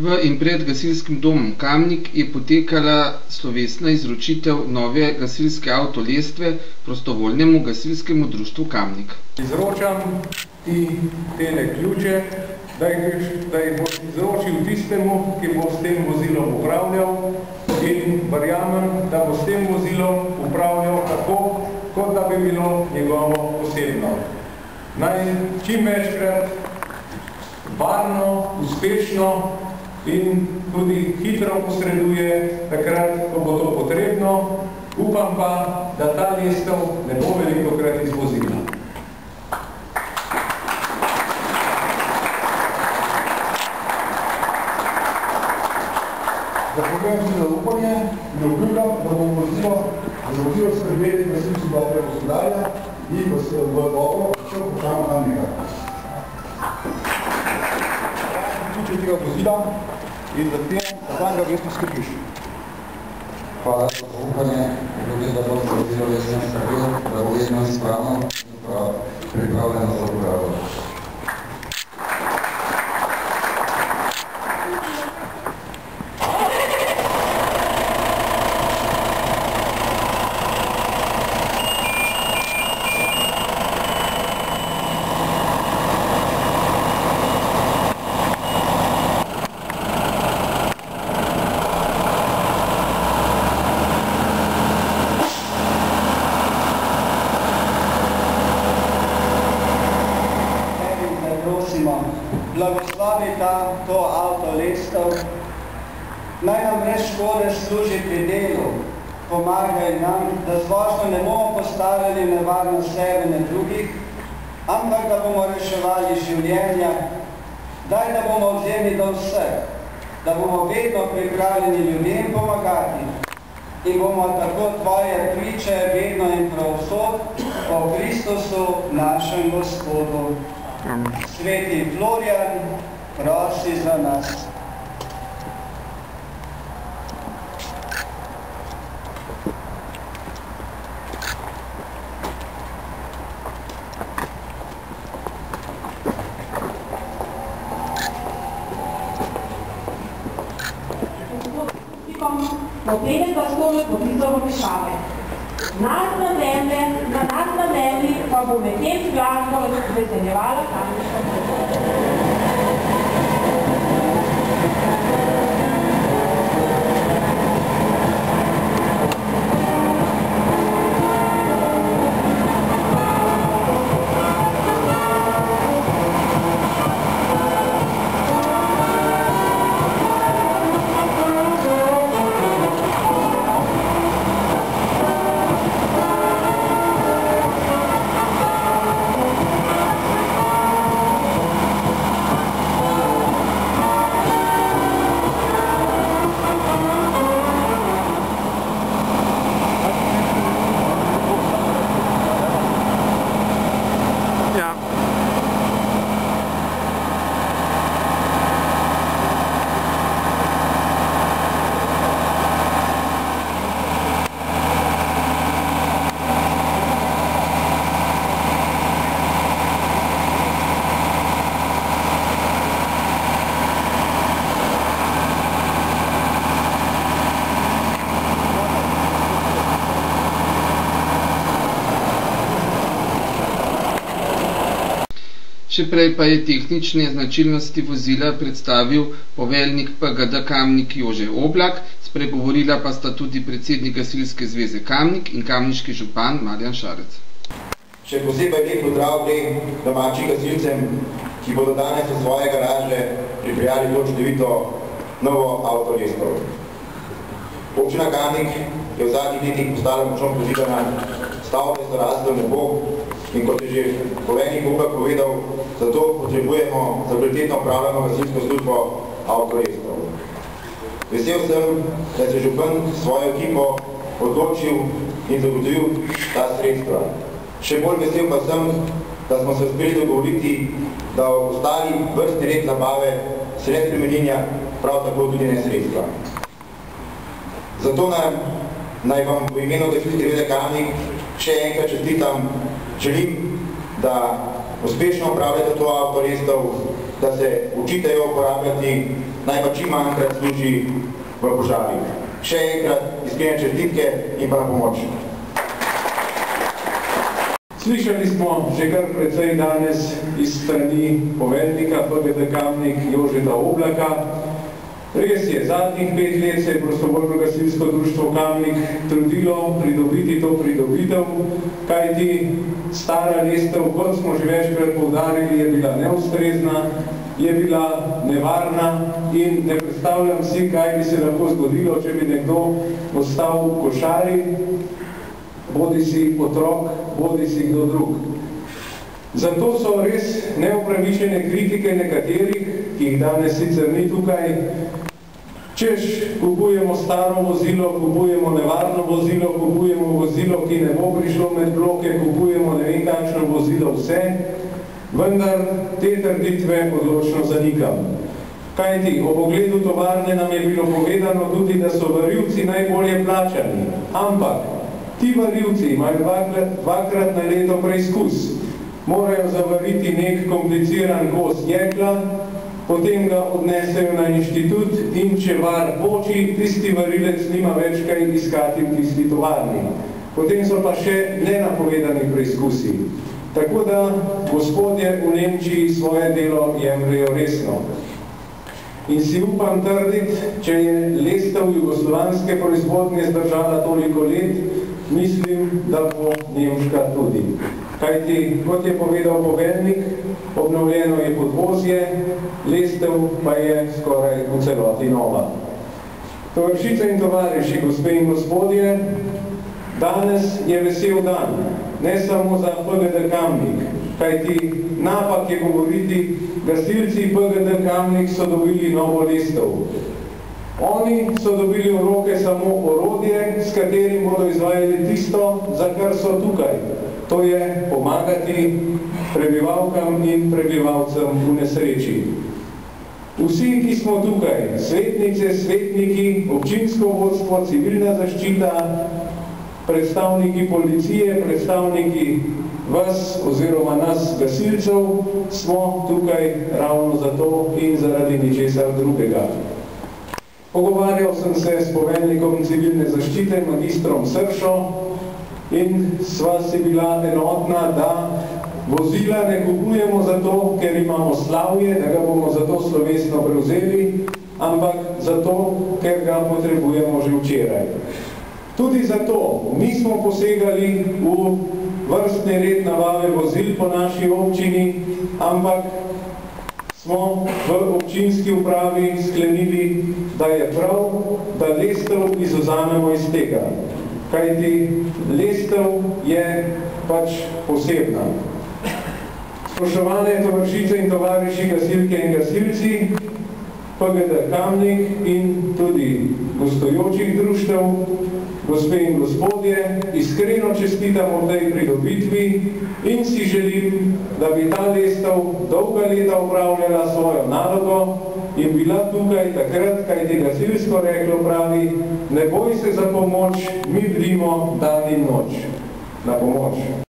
V in pred gasilskim domom Kamnik je potekala slovesna izročitev nove gasilske avtolestve prostovoljnemu gasilskemu društvu Kamnik. Izročam ti tele ključe, da jih boš izročil tistemu, ki bo s tem vozilom upravljal, in verjamem, da bo s tem vozilom upravljal tako, kot da bi bilo njegovo osebno. Naj čim večkrat varno, uspešno in tudi hitro posreduje takrat, ko bo to potrebno. Upam pa, da ta lestev ne bo velikokrat izvozila. Zapovedujem si zaupanje in obljubljam, da bomo vozilo skrbeti gasilci dobrega gospodarja in v dobro šel počamo Kamnika. Ključe tega vozila in zatem, da tam ga resno skrbiš. Hvala za zaupanje, obljubim, da bomo vozilo resno skrbel, da bo vedno ispravno in pripravljeno za uporabo. Blagoslovi to avtolestev, naj nam brez škode služi pri delu, pomagaj nam, da z vožnjo ne bomo postavili nevarno sebe in drugih, ampak da bomo reševali življenja, daj, da bomo vzeli do vseh, da bomo vedno pripravljeni ljudem pomagati in bomo tako tvoje priče vedno in pravsod o Kristusu, našem Gospodu. Sveti Florijan, prosi za nas. Poglede pa skole podizal vprašave. Nas na zemlji pa bo med tem glasbo veseljevala kamniška družba. Še prej pa je tehnične značilnosti vozila predstavil poveljnik PGD Kamnik Jože Oblak, spregovorila pa sta tudi predsednik Gasilske zveze Kamnik in kamniški župan Marjan Šarec. Še posebej lep pozdrav tem domačim gasilcem, ki bodo danes v svoje garaže pripeljali to čudovito novo avtolestev. Občina Kamnik je v zadnjih letih postala močno pozidana, stavbe so rasle v nebo in kot je že poveljnik Oblak povedal, zato potrebujemo za prioritetno upravljeno gasilsko službo avtolestev. Vesel sem, da se župan svojo ekipo odločil in zagotovil ta sredstva. Še bolj vesel pa sem, da smo se uspeli dogovoriti, da ostali vrstni red zabave sred spremenjenja prav tako tudi ne sredstva. Zato naj vam v imenu Gasilske zveze Kamnik še enkrat čestitam, želim, da uspešno upravljate to avtolestev, da se učitejo uporabljati, naj pa čim manjkrat služi v požarih. Še enkrat iskrene čestitke in pa na pomoč. Slišali smo že kar precej danes iz strani poveljnika PGD Kamnik Jožeta Oblaka. Res je, zadnjih 5 let se je Prostovoljno gasilsko društvo Kamnik trudilo pridobiti to pridobitev, kajti stara lestev, kot smo že večkrat poudarili, je bila neustrezna, je bila nevarna in ne predstavljam si, kaj bi se lahko zgodilo, če bi nekdo ostal v košari, bodi si otrok, bodi si kdo drug. Zato so res neupravičene kritike nekaterih, ki jih danes sicer ni tukaj, češ kupujemo staro vozilo, kupujemo nevarno vozilo, kupujemo vozilo, ki ne bo prišlo med bloke, kupujemo ne vem kakšno vozilo, vse, vendar te trditve odločno zanikam. Kajti, ob ogledu tovarne nam je bilo povedano tudi, da so varilci najbolje plačani, ampak ti varilci imajo dvakrat na leto preizkus. Morajo zavariti nek kompliciran kos jekla, potem ga odnesejo na inštitut in če var poči, tisti varilec nima več kaj iskati v tisti tovarni. Potem so pa še nenapovedani preizkusi. Tako da gospodje v Nemčiji svoje delo jemljajo resno. In si upam trditi, če je lestev jugoslovanske proizvodnje zdržala toliko let, mislim, da bo nemška tudi. Kajti, kot je povedal poveljnik, obnovljeno je podvozje, lestev pa je skoraj v celoti nova. Tovarišice in tovariši, gospe in gospodje, danes je vesel dan, ne samo za PGD Kamnik, kajti napak je govoriti, gasilci PGD Kamnik so dobili novo lestev. Oni so dobili v roke samo orodje, s katerim bodo izvajali tisto, za kar so tukaj. To je pomagati prebivalkam in prebivalcem v nesreči. Vsi, ki smo tukaj, svetnice, svetniki, občinsko vodstvo, civilna zaščita, predstavniki policije, predstavniki vas oziroma nas gasilcev, smo tukaj ravno zato in zaradi ničesar drugega. Pogovarjal sem se s poveljnikom civilne zaščite, magistrom Sršo, in sva si bila enotna, da vozila ne kupujemo zato, ker imamo slavje, da ga bomo zato slovesno prevzeli, ampak zato, ker ga potrebujemo že včeraj. Tudi zato nismo posegali v vrstni red nabave vozil po naši občini, ampak smo v občinski upravi sklenili, da je prav, da lestev izvzamemo iz tega. Kajti lestev je pač posebna. Spoštovane tovarišice in tovariši, gasilke in gasilci, PGD Kamnik in tudi gostujočih društev, gospe in gospodje, iskreno čestitam o tej pridobitvi in si želim, da bi ta lestev dolga leta upravljala svojo nalogo in bila tukaj takrat, kajti gasilsko reklo pravi, ne boj se za pomoč, mi bdimo dan in noč. Na pomoč.